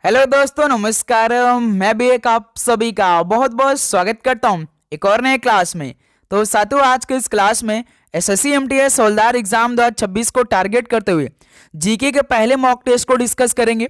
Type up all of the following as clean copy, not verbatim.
Hello दोस्तों, नमस्कार। मैं भी एक आप सभी का बहुत बहुत स्वागत करता हूं एक और नए क्लास में। तो साथियों, आज के इस क्लास में एसएससी एमटीएस हवलदार एग्जाम 2026 को टारगेट करते हुए जीके के पहले मॉक टेस्ट को डिस्कस करेंगे।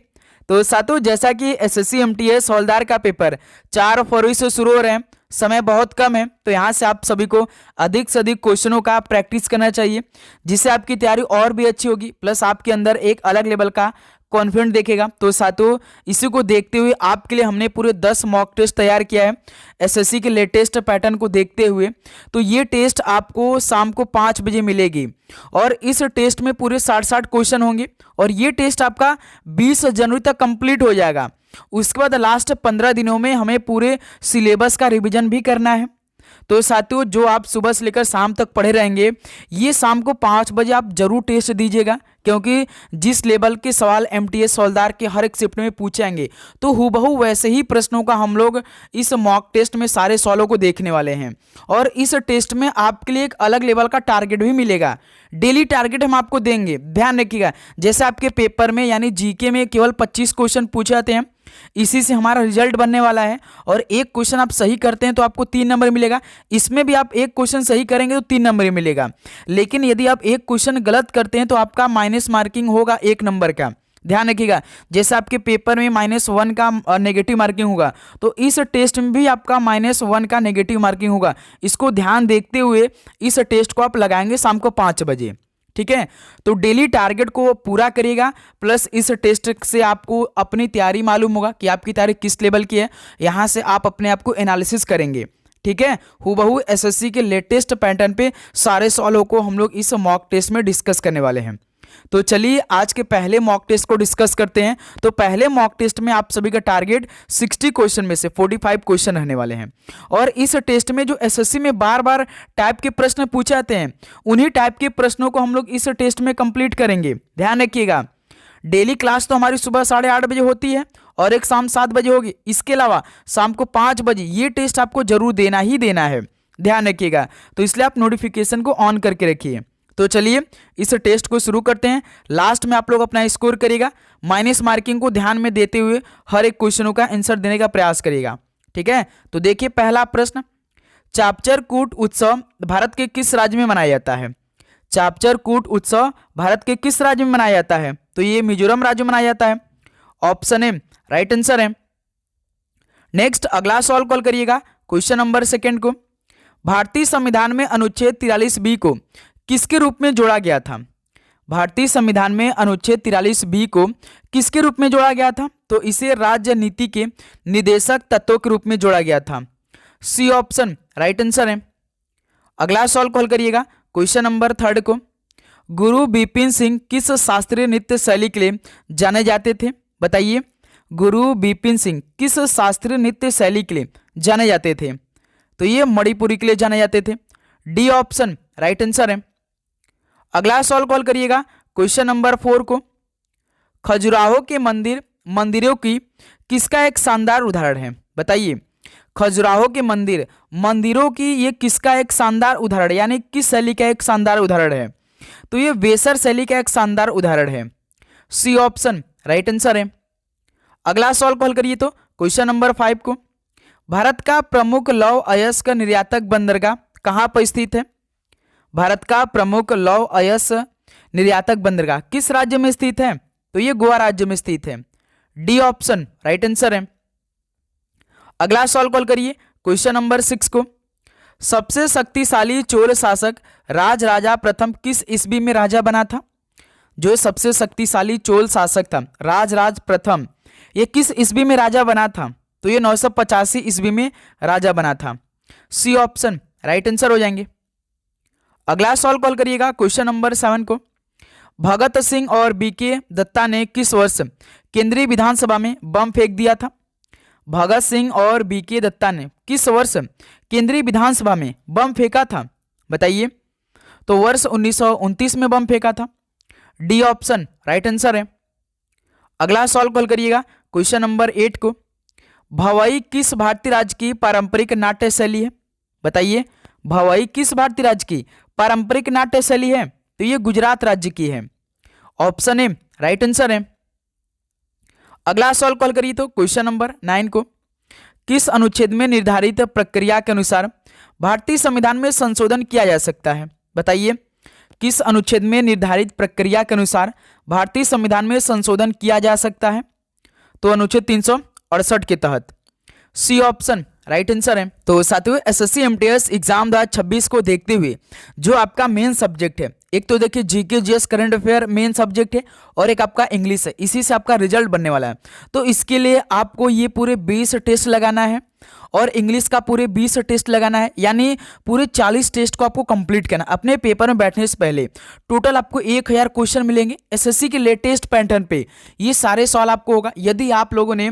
तो साथियों, जैसा कि एसएससी एमटीएस हवलदार का पेपर 4 फरवरी से शुरू हो रहे हैं, समय बहुत कम है, तो यहाँ से आप सभी को अधिक से अधिक क्वेश्चनों का प्रैक्टिस करना चाहिए, जिससे आपकी तैयारी और भी अच्छी होगी, प्लस आपके अंदर एक अलग लेवल का कॉन्फिडेंट देखेगा। तो साथियों, इसी को देखते हुए आपके लिए हमने पूरे 10 मॉक टेस्ट तैयार किया है एसएससी के लेटेस्ट पैटर्न को देखते हुए। तो ये टेस्ट आपको शाम को 5 बजे मिलेगी और इस टेस्ट में पूरे 60 क्वेश्चन होंगे और ये टेस्ट आपका 20 जनवरी तक कंप्लीट हो जाएगा। उसके बाद लास्ट 15 दिनों में हमें पूरे सिलेबस का रिवीजन भी करना है। तो साथियों, जो आप सुबह से लेकर शाम तक पढ़े रहेंगे, ये शाम को 5 बजे आप जरूर टेस्ट दीजिएगा, क्योंकि जिस लेवल के सवाल एमटीएस हवलदार के हर एक शिफ्ट में पूछेंगे, तो हूबहू वैसे ही प्रश्नों का हम लोग इस मॉक टेस्ट में सारे सवालों को देखने वाले हैं। और इस टेस्ट में आपके लिए एक अलग लेवल का टारगेट भी मिलेगा। डेली टारगेट हम आपको देंगे, ध्यान रखिएगा। जैसे आपके पेपर में यानी जीके में केवल 25 क्वेश्चन पूछे जाते हैं, इसी से हमारा रिजल्ट बनने वाला है। और एक क्वेश्चन आप सही करते हैं तो आपको 3 नंबर मिलेगा। इसमें भी आप एक क्वेश्चन सही करेंगे तो 3 नंबर मिलेगा। लेकिन यदि आप एक क्वेश्चन गलत करते हैं तो आपका माइनस मार्किंग होगा 1 नंबर का। ध्यान रखिएगा, जैसे आपके पेपर में -1 का नेगेटिव मार्किंग होगा, तो इस टेस्ट में भी आपका -1 का नेगेटिव मार्किंग होगा। इसको ध्यान देखते हुए इस टेस्ट को आप लगाएंगे शाम को 5 बजे, ठीक है। तो डेली टारगेट को पूरा करिएगा, प्लस इस टेस्ट से आपको अपनी तैयारी मालूम होगा कि आपकी तैयारी किस लेवल की है। यहाँ से आप अपने आप को एनालिसिस करेंगे, ठीक है। हूबहू एसएससी के लेटेस्ट पैटर्न पे सारे सवालों को हम लोग इस मॉक टेस्ट में डिस्कस करने वाले हैं। तो चलिए आज के पहले मॉक टेस्ट को डिस्कस करते हैं। तो पहले मॉक टेस्ट में आप सभी का टारगेट 60 क्वेश्चन में से 45 क्वेश्चन रहने वाले हैं। और इस टेस्ट में जो एसएससी में बार बार टाइप के प्रश्न पूछे जाते हैं, उन्हीं टाइप के प्रश्नों को हम लोग इस टेस्ट में कंप्लीट करेंगे। ध्यान रखिएगा, डेली क्लास तो हमारी सुबह 8:30 बजे होती है और एक शाम 7 बजे होगी। इसके अलावा शाम को 5 बजे ये टेस्ट आपको जरूर देना ही देना है, ध्यान रखिएगा। तो इसलिए आप नोटिफिकेशन को ऑन करके रखिए। तो चलिए इस टेस्ट को शुरू करते हैं। लास्ट में आप लोग अपना स्कोर करिएगा, माइनस मार्किंग को ध्यान में देते हुए हर एक क्वेश्चनों का आंसर देने का प्रयास करिएगा, ठीक है। तो देखिए पहला प्रश्न, चापचर कूट उत्सव भारत के किस राज्य में मनाया जाता है? चापचर कूट उत्सव भारत के किस राज्य में मनाया जाता है? तो ये मिजोरम राज्य में मनाया जाता है। ऑप्शन ए राइट आंसर है। नेक्स्ट अगला सवाल कॉल करिएगा, क्वेश्चन नंबर 2 को, भारतीय संविधान में अनुच्छेद 43B को किसके रूप में जोड़ा गया था? भारतीय संविधान में अनुच्छेद 43B को किसके रूप में जोड़ा गया था? तो इसे राज्य नीति के निदेशक तत्वों के रूप में जोड़ा गया था। सी ऑप्शन राइट आंसर है। अगला सवाल कॉल करिएगा, क्वेश्चन नंबर 3 को, गुरु बिपिन सिंह किस शास्त्रीय नृत्य शैली के लिए जाने जाते थे? बताइए, गुरु बिपिन सिंह किस शास्त्रीय नृत्य शैली के लिए जाने जाते थे? तो ये मणिपुरी के लिए जाने जाते थे। डी ऑप्शन राइट आंसर है। अगला सवाल कॉल करिएगा, क्वेश्चन नंबर 4 को, खजुराहो के मंदिरों की किसका एक शानदार उदाहरण है? बताइए, खजुराहो के मंदिरों की ये किसका एक शानदार उदाहरण, यानी किस शैली का एक शानदार उदाहरण है? तो ये वेसर शैली का एक शानदार उदाहरण है। सी ऑप्शन राइट आंसर है। अगला सवाल कॉल करिए तो क्वेश्चन नंबर 5 को, भारत का प्रमुख लौह अयस्क निर्यातक बंदरगाह कहाँ पर स्थित है? भारत का प्रमुख लौह अयस्क निर्यातक बंदरगाह किस राज्य में स्थित है? तो ये गोवा राज्य में स्थित है। डी ऑप्शन राइट आंसर है। अगला सवाल कॉल करिए, क्वेश्चन नंबर 6 को, सबसे शक्तिशाली चोल शासक राजराजा प्रथम किस ईस्वी में राजा बना था? जो सबसे शक्तिशाली चोल शासक था राजराज प्रथम, ये किस ईस्वी में राजा बना था? तो ये 985 ईस्वी में राजा बना था। सी ऑप्शन राइट आंसर हो जाएंगे। अगला सवाल कॉल करिएगा, क्वेश्चन नंबर 7 को, भगत सिंह और बीके दत्ता ने किस वर्ष केंद्रीय विधानसभा में बम फेंक दिया था? भगत सिंह और बीके दत्ता ने किस वर्ष केंद्रीय विधानसभा में बम फेंका था? बताइए, तो वर्ष 1929 में बम फेंका था। डी ऑप्शन राइट आंसर है। अगला सवाल कॉल करिएगा, क्वेश्चन नंबर 8 को, भवाई किस भारतीय राज्य की पारंपरिक नाट्य शैली है? बताइए, भवाई किस भारतीय राज्य की पारंपरिक नाट्य शैली है? तो ये गुजरात राज्य की है। ऑप्शन ए राइट आंसर है। अगला सवाल कॉल करिए तो क्वेश्चन नंबर 9 को, किस अनुच्छेद में निर्धारित प्रक्रिया के अनुसार भारतीय संविधान में संशोधन किया जा सकता है? बताइए, किस अनुच्छेद में निर्धारित प्रक्रिया के अनुसार भारतीय संविधान में संशोधन किया जा सकता है? तो अनुच्छेद 368 के तहत। सी ऑप्शन राइट आंसर है। तो साथियों, एसएससी एमटीएस एग्जाम 2026 को देखते हुए जो आपका मेन सब्जेक्ट है, एक तो देखिए GK GS current affair main subject है और एक आपका इंग्लिश है, इसी से आपका रिजल्ट बनने वाला है। तो इसके लिए आपको ये पूरे 20 टेस्ट लगाना है और इंग्लिश का पूरे 20 टेस्ट लगाना है, यानी पूरे 40 टेस्ट को आपको कंप्लीट करना। अपने पेपर में बैठने से पहले टोटल आपको 1000 क्वेश्चन मिलेंगे एसएससी के लेटेस्ट पैटर्न पे, ये सारे सवाल आपको होगा। यदि आप लोगों ने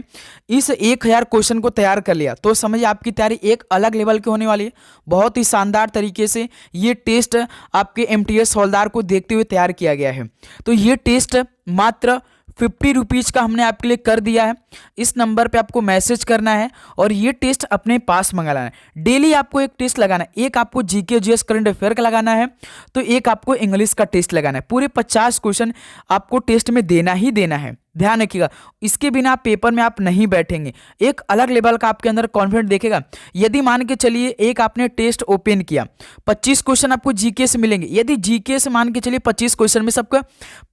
इस 1000 क्वेश्चन को तैयार कर लिया तो समझिए आपकी तैयारी एक अलग लेवल की होने वाली है। बहुत ही शानदार तरीके से ये टेस्ट आपके एमटीएस हवलदार को देखते हुए तैयार किया गया है। तो ये टेस्ट मात्र 50 रुपीज़ का हमने आपके लिए कर दिया है। इस नंबर पे आपको मैसेज करना है और ये टेस्ट अपने पास मंगाना है। डेली आपको एक टेस्ट लगाना है, एक आपको जीके जीएस करंट अफेयर का लगाना है, तो एक आपको इंग्लिश का टेस्ट लगाना है। पूरे 50 क्वेश्चन आपको टेस्ट में देना ही देना है, ध्यान रखिएगा। इसके बिना पेपर में आप नहीं बैठेंगे, एक अलग लेवल का आपके अंदर कॉन्फिडेंस देखेगा। यदि मान के चलिए एक आपने टेस्ट ओपन किया, 25 क्वेश्चन आपको जीके से मिलेंगे। यदि जीके से मान के चलिए 25 क्वेश्चन में सबका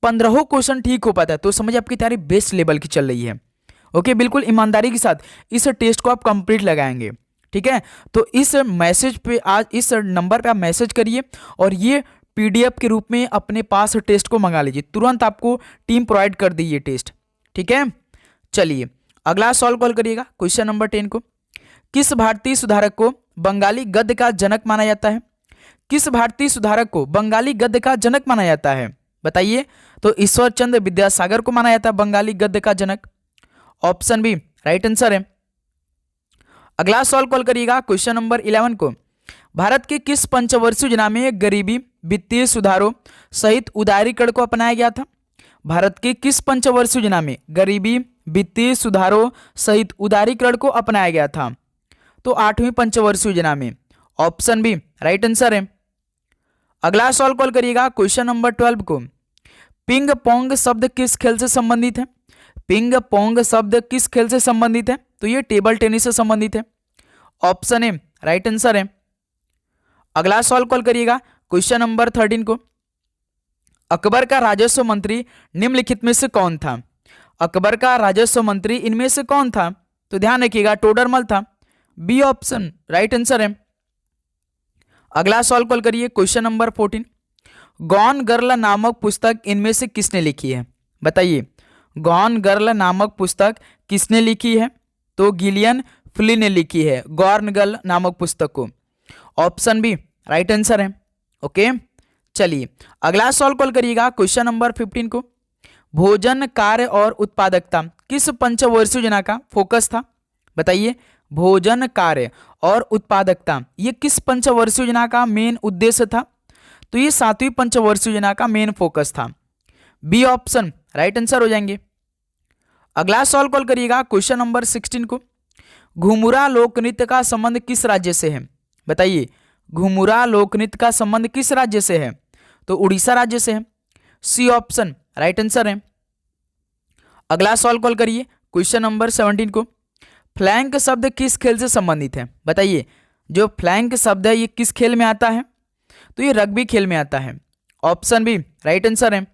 15 क्वेश्चन ठीक हो पाता है तो समझिए आपकी तैयारी बेस्ट लेवल की चल रही है। ओके, बिल्कुल ईमानदारी के साथ इस टेस्ट को आप कंप्लीट लगाएंगे, ठीक है। तो इस मैसेज पे, आज इस नंबर पे आप मैसेज करिए और ये पीडीएफ के रूप में अपने पास टेस्ट को मंगा लीजिए। तुरंत आपको टीम प्रोवाइड कर दी ये टेस्ट, ठीक है। चलिए अगला सवाल कॉल करिएगा, क्वेश्चन नंबर 10 को, किस भारतीय सुधारक को बंगाली गद्य का जनक माना जाता है? किस भारतीय सुधारक को बंगाली गद्य का जनक माना जाता है? बताइए। तो ईश्वर चंद्र विद्यासागर को माना जाता है बंगाली गद्य का जनक। ऑप्शन बी राइट आंसर है। अगला सवाल कॉल करिएगा, क्वेश्चन नंबर 11 को, भारत के किस पंचवर्षीय योजना में गरीबी, वित्तीय सुधारों सहित उदारीकरण को अपनाया गया था? भारत के किस पंचवर्षीय योजना में गरीबी, वित्तीय सुधारों सहित उदारीकरण को अपनाया गया था? तो 8वीं पंचवर्षीय योजना में। ऑप्शन बी राइट आंसर है। अगला सवाल कॉल करिएगा, क्वेश्चन नंबर 12 को, पिंग पोंग शब्द किस खेल से संबंधित है? पिंग पोंग शब्द किस खेल से संबंधित है? तो ये टेबल टेनिस से संबंधित है। ऑप्शन ए राइट आंसर है। अगला सवाल कॉल करिएगा, क्वेश्चन नंबर 13 को, अकबर का राजस्व मंत्री निम्नलिखित में से कौन था? अकबर का राजस्व मंत्री इनमें से कौन था? तो ध्यान रखिएगा, टोडरमल था। बी ऑप्शन राइट आंसर है। अगला सवाल कॉल करिए, क्वेश्चन नंबर 14, गॉन गर्ल नामक पुस्तक इनमें से किसने लिखी है? बताइए, गॉन गर्ल नामक पुस्तक किसने लिखी है? तो गिलियन फ्लिन ने लिखी है गॉन गर्ल नामक पुस्तक को। ऑप्शन बी राइट आंसर है। ओके, चलिए अगला सवाल कॉल करिएगा, क्वेश्चन नंबर 15 को, भोजन, कार्य और उत्पादकता किस पंचवर्षीय योजना का फोकस था? बताइए, भोजन, कार्य और उत्पादकता ये किस पंचवर्षीय योजना का मेन उद्देश्य था? तो ये 7वीं पंचवर्षीय योजना का मेन फोकस था। बी ऑप्शन राइट आंसर हो जाएंगे। अगला सवाल कॉल करिएगा, क्वेश्चन नंबर 16 को, घुमुरा लोक नृत्य का संबंध किस राज्य से है? बताइए, घुमुरा लोक नृत्य का संबंध किस राज्य से है? तो उड़ीसा राज्य से है। सी ऑप्शन राइट आंसर है। अगला सवाल कॉल करिए, क्वेश्चन नंबर 17 को, फ्लैंक शब्द किस खेल से संबंधित है? बताइए, जो फ्लैंक शब्द है ये किस खेल में आता है? तो ये रग्बी खेल में आता है। ऑप्शन बी राइट आंसर है।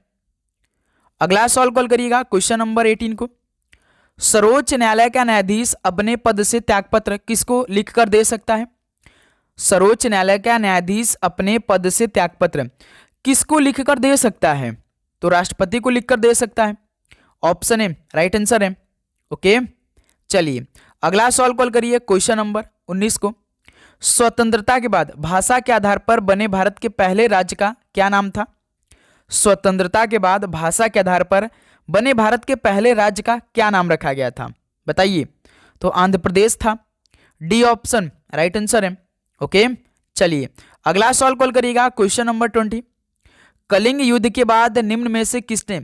अगला सवाल कॉल करिएगा, क्वेश्चन नंबर 18 को, सर्वोच्च न्यायालय का न्यायाधीश अपने पद से त्यागपत्र किसको लिखकर दे सकता है? सर्वोच्च न्यायालय का न्यायाधीश अपने पद से त्यागपत्र किसको लिखकर दे सकता है? तो राष्ट्रपति को लिखकर दे सकता है। ऑप्शन ए राइट आंसर है। ओके, चलिए अगला सवाल कॉल करिए, क्वेश्चन नंबर 19 को, स्वतंत्रता के बाद भाषा के आधार पर बने भारत के पहले राज्य का क्या नाम था? स्वतंत्रता के बाद भाषा के आधार पर बने भारत के पहले राज्य का क्या नाम रखा गया था? बताइए। तो आंध्र प्रदेश था। डी ऑप्शन राइट आंसर है। ओके, चलिए अगला सवाल कॉल करिएगा, क्वेश्चन नंबर 20, कलिंग युद्ध के बाद निम्न में से किसने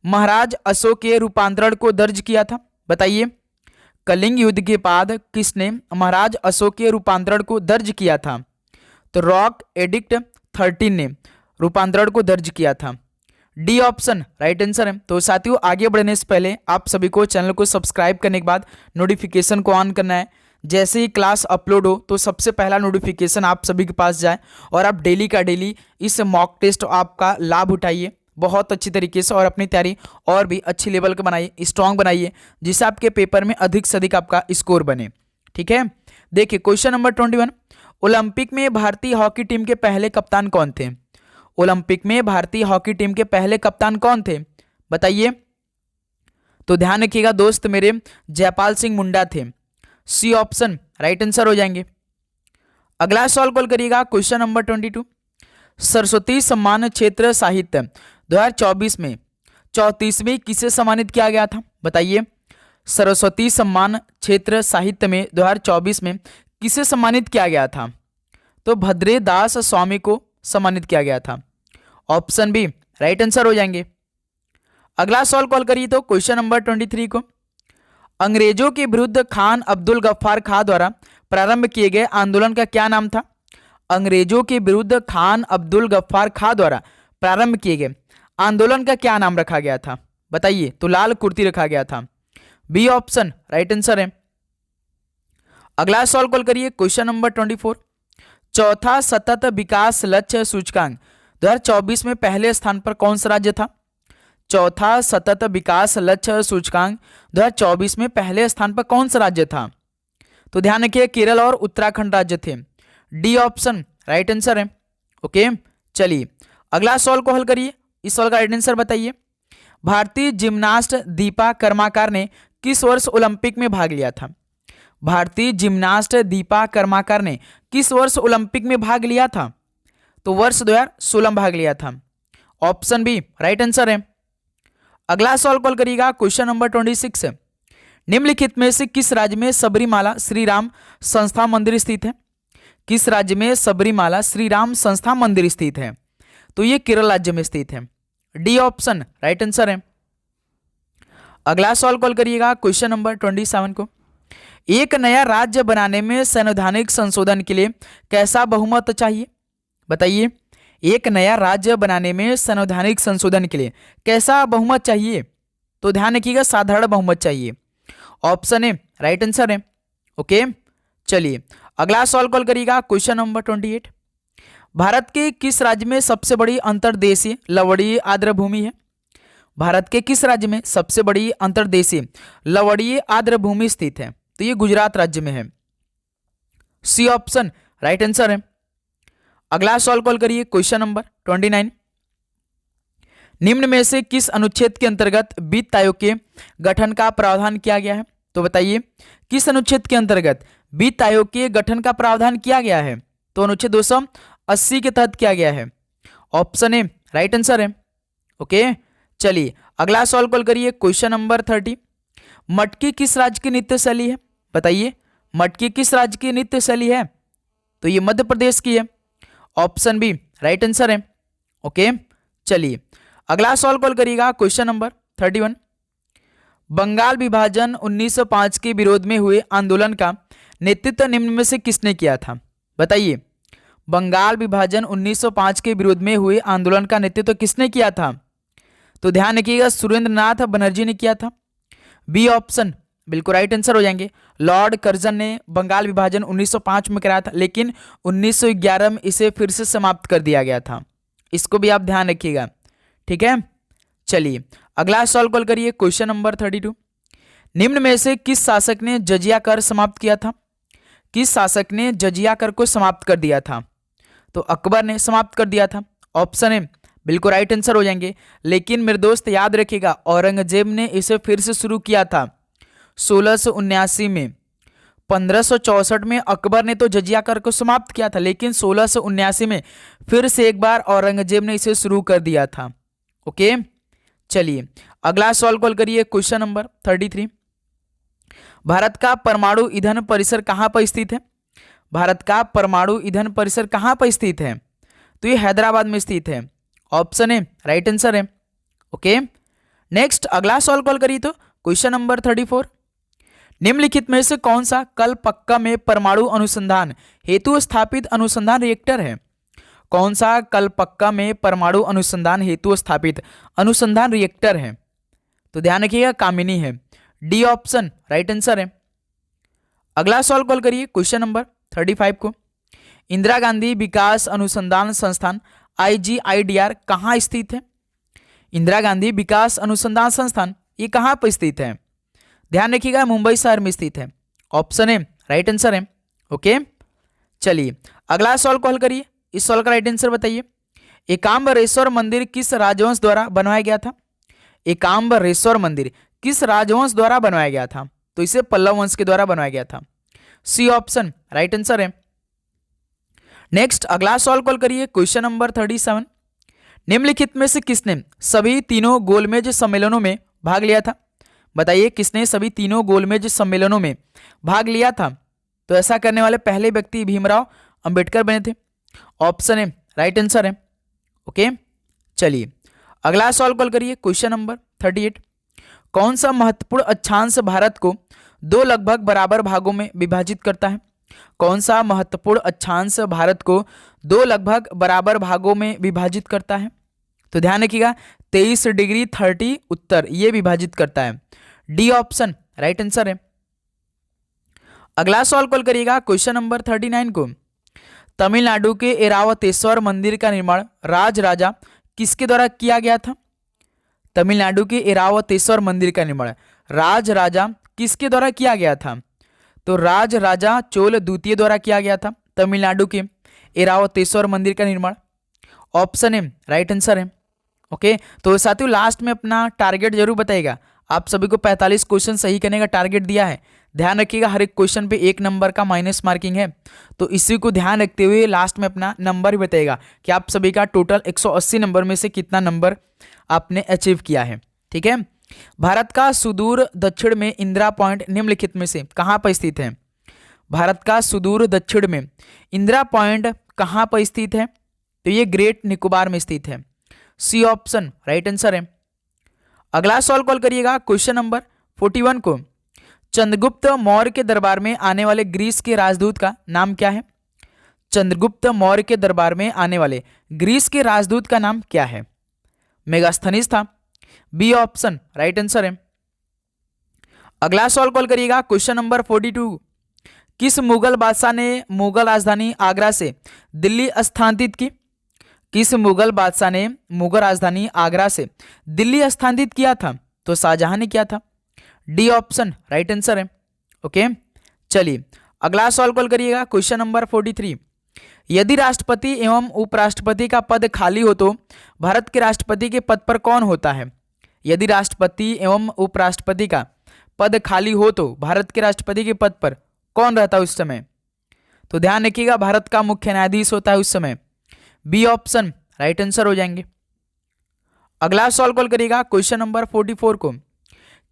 महाराज अशोक के रूपांतरण को दर्ज किया था? बताइए, कलिंग युद्ध के बाद किसने महाराज अशोक के रूपांतरण को दर्ज किया था? तो रॉक एडिक्ट 13 ने रूपांतरण को दर्ज किया था। डी ऑप्शन राइट आंसर है। तो साथियों आगे बढ़ने से पहले आप सभी को चैनल को सब्सक्राइब करने के बाद नोटिफिकेशन को ऑन करना है। जैसे ही क्लास अपलोड हो तो सबसे पहला नोटिफिकेशन आप सभी के पास जाए और आप डेली का डेली इस मॉक टेस्ट आपका लाभ उठाइए बहुत अच्छी तरीके से और अपनी तैयारी और भी अच्छी लेवल का बनाइए, स्ट्रांग बनाइए, जिससे आपके पेपर में अधिक से अधिक आपका स्कोर बने। ठीक है, देखिए क्वेश्चन नंबर 21, ओलंपिक में भारतीय हॉकी टीम के पहले कप्तान कौन थे? ओलंपिक में भारतीय हॉकी टीम के पहले कप्तान कौन थे बताइए। तो ध्यान रखिएगा दोस्त मेरे, जयपाल सिंह मुंडा थे। सी ऑप्शन राइट आंसर हो जाएंगे। अगला सवाल कॉल करिएगा क्वेश्चन नंबर 22, सरस्वती सम्मान क्षेत्र साहित्य 2024 में 34वीं किसे सम्मानित किया गया था बताइए। सरस्वती सम्मान क्षेत्र साहित्य में 2024 में किसे सम्मानित किया गया था? तो भद्रे दास स्वामी को सम्मानित किया गया था। ऑप्शन बी राइट आंसर हो जाएंगे। अगला सवाल कॉल करिए तो क्वेश्चन नंबर 23 को, अंग्रेजों के विरुद्ध खान अब्दुल गफ्फार खां द्वारा प्रारंभ किए गए आंदोलन का क्या नाम था? अंग्रेजों के विरुद्ध खान अब्दुल गफ्फार खां द्वारा प्रारंभ किए गए आंदोलन का क्या नाम रखा गया था बताइए। तो लाल कुर्ती रखा गया था। बी ऑप्शन राइट आंसर है। अगला सवाल कॉल करिए क्वेश्चन नंबर 24, चौथा सतत विकास लक्ष्य सूचकांक 2024 में पहले स्थान पर कौन सा राज्य था? चौथा सतत विकास लक्ष्य सूचकांक 2024 में पहले स्थान पर कौन सा राज्य था? तो ध्यान रखिए केरल और उत्तराखंड राज्य थे। डी ऑप्शन राइट आंसर है। ओके, चलिए अगला सवाल को हल करिए, इस सवाल का राइट आंसर बताइए। भारतीय जिम्नास्ट दीपा कर्माकर ने किस वर्ष ओलंपिक में भाग लिया था? भारतीय जिम्नास्ट दीपा कर्माकर ने किस वर्ष ओलंपिक में भाग लिया था? तो वर्ष 2016 में भाग लिया था। ऑप्शन बी राइट आंसर है। अगला सवाल कॉल करिएगा क्वेश्चन नंबर 26, निम्नलिखित में से किस राज्य में सबरीमाला श्री राम संस्था मंदिर स्थित है? किस राज्य में सबरीमाला श्री राम संस्था मंदिर स्थित है? तो ये केरल राज्य में स्थित है। डी ऑप्शन राइट आंसर है। अगला सवाल कॉल करिएगा क्वेश्चन नंबर 27 को, एक नया राज्य बनाने में संवैधानिक संशोधन के लिए कैसा बहुमत चाहिए बताइए। एक नया राज्य बनाने में संवैधानिक संशोधन के लिए कैसा बहुमत चाहिए? तो ध्यान रखिएगा साधारण बहुमत चाहिए। ऑप्शन ए राइट आंसर है। ओके, चलिए अगला सवाल कॉल करिएगा क्वेश्चन नंबर 28, भारत के किस राज्य में सबसे बड़ी अंतर्देशीय लवणीय आर्द्र भूमि है? भारत के किस राज्य में सबसे बड़ी अंतर्देशीय लवणीय आर्द्र भूमि स्थित है? तो ये गुजरात राज्य में है। सी ऑप्शन राइट आंसर है। अगला सवाल कॉल करिए क्वेश्चन नंबर 29, निम्न में से किस अनुच्छेद के अंतर्गत वित्त आयोग के गठन का प्रावधान किया गया है? तो बताइए किस अनुच्छेद के अंतर्गत वित्त आयोग के गठन का प्रावधान किया गया है? तो अनुच्छेद 280 के तहत किया गया है। ऑप्शन ए राइट आंसर है। ओके, चलिए अगला सवाल कॉल करिए क्वेश्चन नंबर 30, मटकी किस राज्य की नृत्य शैली है बताइए। मटकी किस राज्य की नृत्य शैली है? तो ये मध्य प्रदेश की है। ऑप्शन बी राइट आंसर है। ओके, चलिए अगला सवाल कॉल करिएगा क्वेश्चन नंबर 31, बंगाल विभाजन 1905 के विरोध में हुए आंदोलन का नेतृत्व निम्न में से किसने किया था बताइए। बंगाल विभाजन 1905 के विरोध में हुए आंदोलन का नेतृत्व किसने किया था? तो ध्यान रखिएगा सुरेंद्रनाथ बनर्जी ने किया था। बी ऑप्शन बिल्कुल राइट आंसर हो जाएंगे। लॉर्ड कर्जन ने बंगाल विभाजन 1905 में कराया था, लेकिन 1911 में इसे फिर से समाप्त कर दिया गया था। इसको भी आप ध्यान रखिएगा, ठीक है। चलिए अगला सवाल कॉल करिए क्वेश्चन नंबर 32, निम्न में से किस शासक ने जजिया कर समाप्त किया था? किस शासक ने जजिया कर को समाप्त कर दिया था? तो अकबर ने समाप्त कर दिया था। ऑप्शन ए बिल्कुल राइट आंसर हो जाएंगे। लेकिन मेरे दोस्त याद रखिएगा औरंगजेब ने इसे फिर से शुरू किया था 1679 में। 1564 में अकबर ने तो जजिया कर को समाप्त किया था, लेकिन 1679 में फिर से एक बार औरंगजेब ने इसे शुरू कर दिया था। ओके, चलिए अगला सवाल कॉल करिए क्वेश्चन नंबर 33, भारत का परमाणु ईंधन परिसर कहाँ पर स्थित है? भारत का परमाणु ईंधन परिसर कहाँ पर स्थित है? तो ये हैदराबाद में स्थित है। ऑप्शन ए राइट आंसर है। ओके, नेक्स्ट अगला सवाल कॉल करिए तो क्वेश्चन नंबर 34, निम्नलिखित में से कौन सा कलपक्का में परमाणु अनुसंधान हेतु स्थापित अनुसंधान रिएक्टर है? कौन सा कलपक्का में परमाणु अनुसंधान हेतु स्थापित अनुसंधान रिएक्टर है? तो ध्यान रखिएगा कामिनी है। डी ऑप्शन राइट आंसर है। अगला सवाल कॉल करिए क्वेश्चन नंबर 35 को। इंदिरा गांधी विकास अनुसंधान संस्थान IGIDR कहाँ स्थित है? इंदिरा गांधी विकास अनुसंधान संस्थान ये कहाँ पर स्थित है? ध्यान रखिएगा मुंबई शहर में स्थित है। ऑप्शन ए राइट आंसर है। ओके, चलिए अगला सवाल कॉल करिए। इस सवाल का राइट आंसर बताइए। एकाम्बरेश्वर मंदिर किस राजवंश द्वारा बनवाया गया था? एकाम्बरेश्वर मंदिर किस राजवंश द्वारा बनवाया गया था? तो इसे पल्लव वंश के द्वारा बनवाया गया था। सी ऑप्शन राइट आंसर है। नेक्स्ट अगला सवाल कॉल करिए क्वेश्चन नंबर 37। निम्नलिखित में से किसने सभी तीनों गोलमेज सम्मेलनों में भाग लिया था? बताइए किसने सभी तीनों गोलमेज सम्मेलनों में भाग लिया था? तो ऐसा करने वाले पहले व्यक्ति भीमराव अंबेडकर बने थे। ऑप्शन ए राइट आंसर है। ओके, चलिए अगला सवाल कॉल करिए क्वेश्चन नंबर 38। कौन सा महत्वपूर्ण अक्षांश भारत को दो लगभग बराबर भागों में विभाजित करता है? कौन सा महत्वपूर्ण अक्षांश भारत को दो लगभग बराबर भागों में विभाजित करता है? तो ध्यान रखिएगा 23 डिग्री 30 उत्तर ये विभाजित करता है। डी ऑप्शन राइट आंसर है। अगला सवाल कॉल करिएगा क्वेश्चन नंबर 39 को। तमिलनाडु के ऐरावतेश्वर मंदिर का निर्माण राज राजा किसके द्वारा किया गया था? तमिलनाडु के ऐरावतेश्वर मंदिर का निर्माण राज राजा किसके द्वारा किया गया था? तो राज राजा चोल द्वितीय द्वारा किया गया था तमिलनाडु के ऐरावतेश्वर मंदिर का निर्माण। ऑप्शन ए राइट आंसर है। ओके, तो साथियों लास्ट में अपना टारगेट जरूर बताइएगा। आप सभी को 45 क्वेश्चन सही करने का टारगेट दिया है। ध्यान रखिएगा हर एक क्वेश्चन पे 1 नंबर का माइनस मार्किंग है, तो इसी को ध्यान रखते हुए लास्ट में अपना नंबर भी बताइएगा कि आप सभी का टोटल 180 नंबर में से कितना नंबर आपने अचीव किया है। ठीक है, भारत का सुदूर दक्षिण में इंदिरा पॉइंट निम्नलिखित में से कहाँ पर स्थित है? भारत का सुदूर दक्षिण में इंदिरा पॉइंट कहाँ पर स्थित है? तो ये ग्रेट निकोबार में स्थित है। सी ऑप्शन राइट आंसर है। अगला सवाल कॉल करिएगा क्वेश्चन नंबर 41 को। चंद्रगुप्त मौर्य के दरबार में आने वाले ग्रीस के राजदूत का नाम क्या है? चंद्रगुप्त मौर्य के दरबार में आने वाले ग्रीस के राजदूत का नाम क्या है? मेगास्थनीज था। बी ऑप्शन राइट आंसर है। अगला सवाल कॉल करिएगा क्वेश्चन नंबर 42। किस मुगल बादशाह ने मुगल राजधानी आगरा से दिल्ली स्थानांतरित की? किस मुगल बादशाह ने मुगल राजधानी आगरा से दिल्ली स्थानांतरित किया था? तो शाहजहां ने किया था। डी ऑप्शन राइट आंसर है। ओके, चलिए अगला सवाल कॉल करिएगा क्वेश्चन नंबर 43। यदि राष्ट्रपति एवं उपराष्ट्रपति का पद खाली हो तो भारत के राष्ट्रपति के पद पर कौन होता है? यदि राष्ट्रपति एवं उपराष्ट्रपति का पद खाली हो तो भारत के राष्ट्रपति के पद पर कौन रहता है उस समय? तो ध्यान रखिएगा भारत का मुख्य न्यायाधीश होता है उस समय। बी ऑप्शन राइट आंसर हो जाएंगे। अगला सवाल कॉल करिएगा क्वेश्चन नंबर 44 को।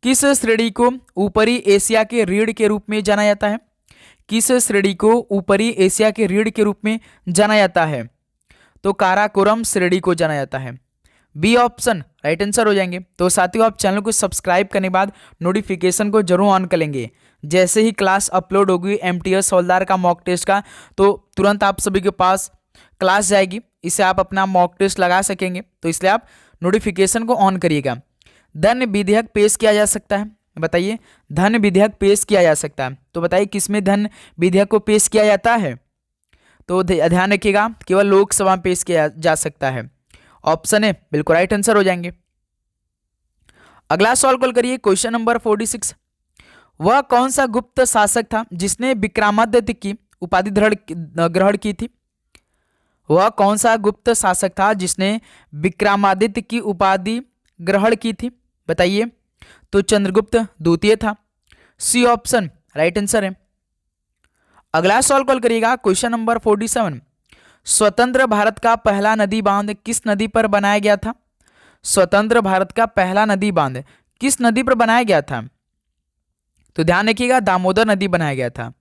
किस श्रेणी को ऊपरी एशिया के रीढ़ के रूप में जाना जाता है? किस श्रेणी को ऊपरी एशिया के रीढ़ के रूप में जाना जाता है? तो काराकोरम श्रेणी को जाना जाता है। बी ऑप्शन राइट आंसर हो जाएंगे। तो साथियों आप चैनल को सब्सक्राइब करने के बाद नोटिफिकेशन को जरूर ऑन कर लेंगे। जैसे ही क्लास अपलोड होगी MTS हवलदार का मॉक टेस्ट का, तो तुरंत आप सभी के पास क्लास जाएगी, इसे आप अपना मॉक टेस्ट लगा सकेंगे। तो इसलिए आप नोटिफिकेशन को ऑन करिएगा। धन विधेयक पेश किया जा सकता है, बताइए धन विधेयक पेश किया जा सकता है, तो बताइए किसमें धन विधेयक को पेश किया जाता है? तो ध्यान रखिएगा केवल लोकसभा में पेश किया जा सकता है। ऑप्शन ए बिल्कुल राइट आंसर हो जाएंगे। अगला सवाल कॉल करिए क्वेश्चन नंबर 46। वह कौन सा गुप्त शासक था जिसने विक्रमादित्य की उपाधि ग्रहण की थी? वह कौन सा गुप्त शासक था जिसने विक्रमादित्य की उपाधि ग्रहण की थी? बताइए। तो चंद्रगुप्त द्वितीय था। सी ऑप्शन राइट आंसर है। अगला सवाल कॉल करिएगा क्वेश्चन नंबर 47। स्वतंत्र भारत का पहला नदी बांध किस नदी पर बनाया गया था? स्वतंत्र भारत का पहला नदी बांध किस नदी पर बनाया गया था? तो ध्यान रखिएगा दामोदर नदी बनाया गया था।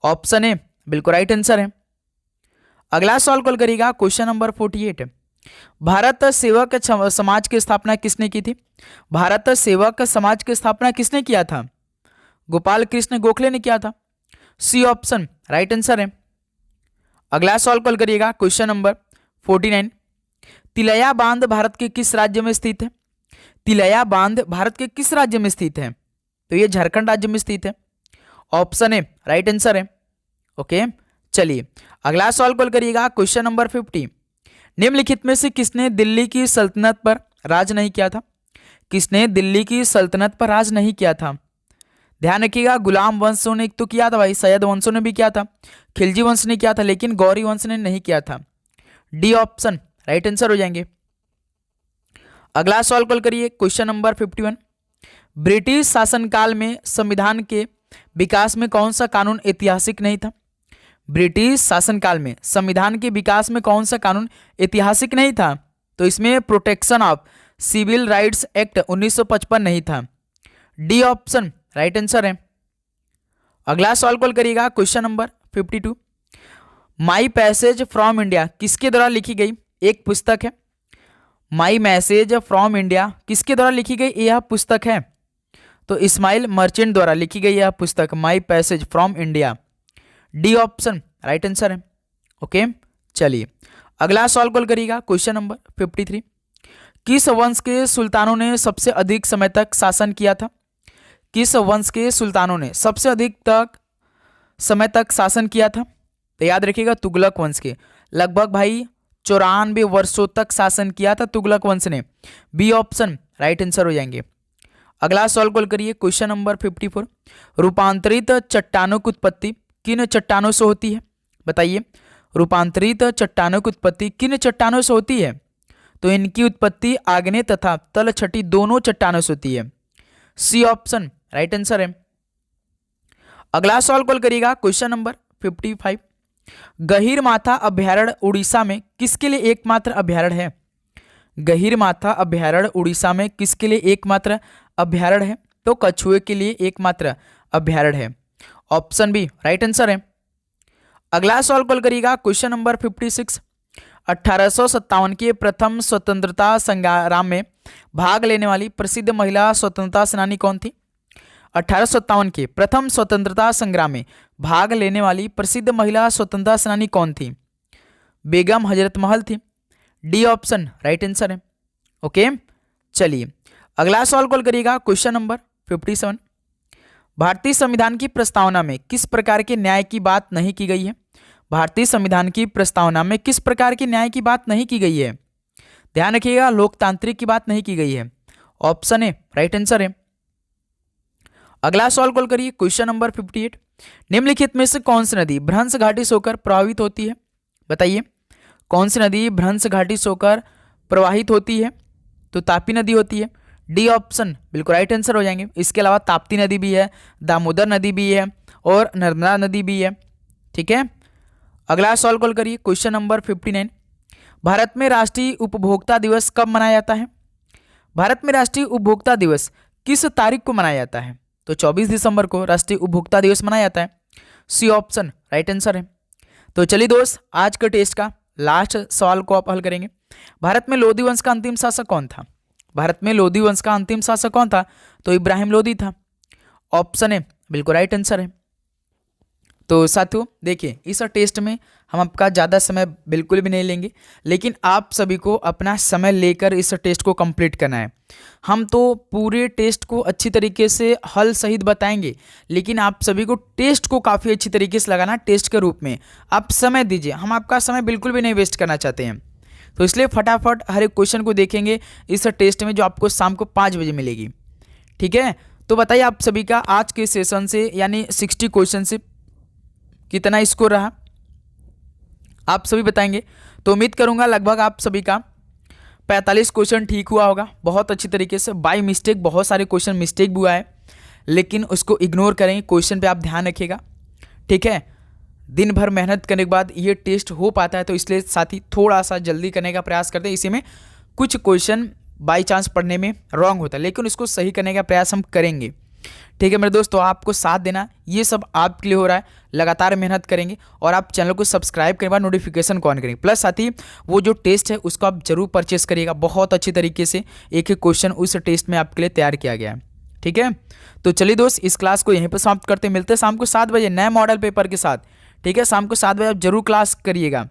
ऑप्शन ए बिल्कुल राइट आंसर है। अगला सवाल कॉल करिएगा क्वेश्चन नंबर 48। भारत सेवक समाज की स्थापना किसने की थी? भारत सेवक समाज की स्थापना किसने किया था? गोपाल कृष्ण गोखले ने किया था। सी ऑप्शन राइट आंसर है। अगला सवाल कॉल करिएगा क्वेश्चन नंबर 49। तिलैया बांध भारत के किस राज्य में स्थित है? तिलैया बांध भारत के किस राज्य में स्थित है? तो ये झारखंड राज्य में स्थित है। ऑप्शन ए राइट आंसर है। ओके, चलिए अगला सवाल कॉल करिएगा। Question number 50। निम्नलिखित में से किसने दिल्ली की सल्तनत पर राज नहीं किया था? किसने दिल्ली की सल्तनत पर राज नहीं किया था? ध्यान रखिएगा, गुलाम वंशों ने तो किया था भाई, सैयद वंशों ने भी किया था, खिलजी वंश ने किया था, लेकिन गौरी वंश ने नहीं किया था। डी ऑप्शन राइट आंसर हो जाएंगे। अगला सवाल कॉल करिए। Question number 51। ब्रिटिश शासनकाल में संविधान के विकास में कौन सा कानून ऐतिहासिक नहीं था? ब्रिटिश शासनकाल में संविधान के विकास में कौन सा कानून ऐतिहासिक नहीं था? तो इसमें protection of civil rights act 1955 नहीं था। डी ऑप्शन राइट आंसर है। अगला सवाल कॉल करिएगा। Question number 52। My passage from India किसके द्वारा लिखी गई एक पुस्तक है? माई मैसेज फ्रॉम इंडिया किसके द्वारा लिखी गई यह पुस्तक है? तो इस्माइल मर्चेंट द्वारा लिखी गई यह पुस्तक my passage from India. D option right answer है। ओके, चलिए अगला सवाल कॉल करिएगा। Question number 53। किस वंश के सुल्तानों ने सबसे अधिक समय तक शासन किया था? किस वंश के सुल्तानों ने सबसे अधिक समय तक शासन किया था? तो याद रखिएगा तुगलक वंश के, लगभग भाई 94 वर्षों तक शासन किया था तुगलक वंश ने। बी ऑप्शन राइट आंसर हो जाएंगे। अगला सवाल कॉल करिए। Question number 54। रूपांतरित चट्टानों की उत्पत्ति किन चट्टानों से होती है? बताइए, रूपांतरित चट्टानों की उत्पत्ति किन चट्टानों से होती है? तो इनकी उत्पत्ति आग्नेय तथा तलछटी दोनों चट्टानों से होती है। सी ऑप्शन राइट आंसर है। अगला सवाल कॉल करिएगा। Question number 55। गहीरमाथा अभयारण्य उड़ीसा में किसके लिए एकमात्र अभयारण्य है? गहीरमाथा अभयारण्य उड़ीसा में किसके लिए एकमात्र अभयारण्य है? तो कछुए के लिए एकमात्र अभयारण्य है। ऑप्शन बी राइट आंसर है। अगला सवाल कॉल करिएगा। Question number 56। 1857 के प्रथम स्वतंत्रता संग्राम में भाग लेने वाली प्रसिद्ध महिला स्वतंत्रता सेनानी कौन थी? 1857 के प्रथम स्वतंत्रता संग्राम में भाग लेने वाली प्रसिद्ध महिला स्वतंत्रता सेनानी कौन थी? बेगम हजरत महल थी। डी ऑप्शन राइट आंसर है। ओके, चलिए अगला सवाल कॉल करिएगा। Question number 57। भारतीय संविधान की प्रस्तावना में किस प्रकार के न्याय की बात नहीं की गई है? भारतीय संविधान की प्रस्तावना में किस प्रकार के न्याय की बात नहीं की गई है? ध्यान रखिएगा, लोकतांत्रिक की बात नहीं की गई है। ऑप्शन ए राइट आंसर है। अगला सवाल कॉल करिए। Question number 58। निम्नलिखित में से कौन सी नदी भ्रंश घाटी से होकर प्रभावित होती है? बताइए, कौन सी नदी भ्रंश घाटी से होकर प्रवाहित होती है? तो तापी नदी होती है। डी ऑप्शन बिल्कुल राइट आंसर हो जाएंगे। इसके अलावा ताप्ती नदी भी है, दामोदर नदी भी है और नर्मदा नदी भी है। ठीक है, अगला सवाल कॉल करिए। Question number 59। भारत में राष्ट्रीय उपभोक्ता दिवस कब मनाया जाता है? भारत में राष्ट्रीय उपभोक्ता दिवस किस तारीख को मनाया जाता है? तो 24 दिसंबर को राष्ट्रीय उपभोक्ता दिवस मनाया जाता है। सी ऑप्शन राइट आंसर है। तो चलिए दोस्त, आज के टेस्ट का लास्ट सवाल को आप हल करेंगे। भारत में लोधी वंश का अंतिम शासक कौन था? भारत में लोधी वंश का अंतिम शासक कौन था? तो इब्राहिम लोधी था। ऑप्शन ए बिल्कुल राइट आंसर है। तो साथियों देखिए, इस टेस्ट में हम आपका ज़्यादा समय बिल्कुल भी नहीं लेंगे, लेकिन आप सभी को अपना समय लेकर इस टेस्ट को कंप्लीट करना है। हम तो पूरे टेस्ट को अच्छी तरीके से हल सहित बताएंगे, लेकिन आप सभी को टेस्ट को काफ़ी अच्छी तरीके से लगाना टेस्ट के रूप में। आप समय दीजिए, हम आपका समय बिल्कुल भी नहीं वेस्ट करना चाहते हैं। तो इसलिए फटाफट हर एक क्वेश्चन को देखेंगे इस टेस्ट में, जो आपको शाम को 5 बजे मिलेगी। ठीक है, तो बताइए आप सभी का आज के सेशन से यानी 60 क्वेश्चन से कितना स्कोर रहा, आप सभी बताएंगे। तो उम्मीद करूंगा लगभग आप सभी का 45 क्वेश्चन ठीक हुआ होगा बहुत अच्छी तरीके से। बाय मिस्टेक बहुत सारे क्वेश्चन मिस्टेक भी हुआ है, लेकिन उसको इग्नोर करेंगे। क्वेश्चन पे आप ध्यान रखिएगा। ठीक है, दिन भर मेहनत करने के बाद ये टेस्ट हो पाता है, तो इसलिए साथी थोड़ा सा जल्दी करने का प्रयास करते हैं। इसी में कुछ क्वेश्चन बाई चांस पढ़ने में रॉन्ग होता है, लेकिन उसको सही करने का प्रयास हम करेंगे। ठीक है मेरे दोस्तों, आपको साथ देना, ये सब आपके लिए हो रहा है। लगातार मेहनत करेंगे और आप चैनल को सब्सक्राइब करने के बाद नोटिफिकेशन को ऑन करेंगे। प्लस साथ ही वो जो टेस्ट है उसको आप जरूर परचेस करिएगा। बहुत अच्छी तरीके से एक एक क्वेश्चन उस टेस्ट में आपके लिए तैयार किया गया है। ठीक है, तो चलिए दोस्त, इस क्लास को यहीं पर समाप्त करते हैं। मिलते हैं शाम को 7 बजे नए मॉडल पेपर के साथ। ठीक है, शाम को 7 बजे आप जरूर क्लास करिएगा।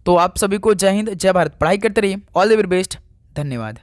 तो आप सभी को जय हिंद, जय भारत। पढ़ाई करते रहिए। All the very best. धन्यवाद।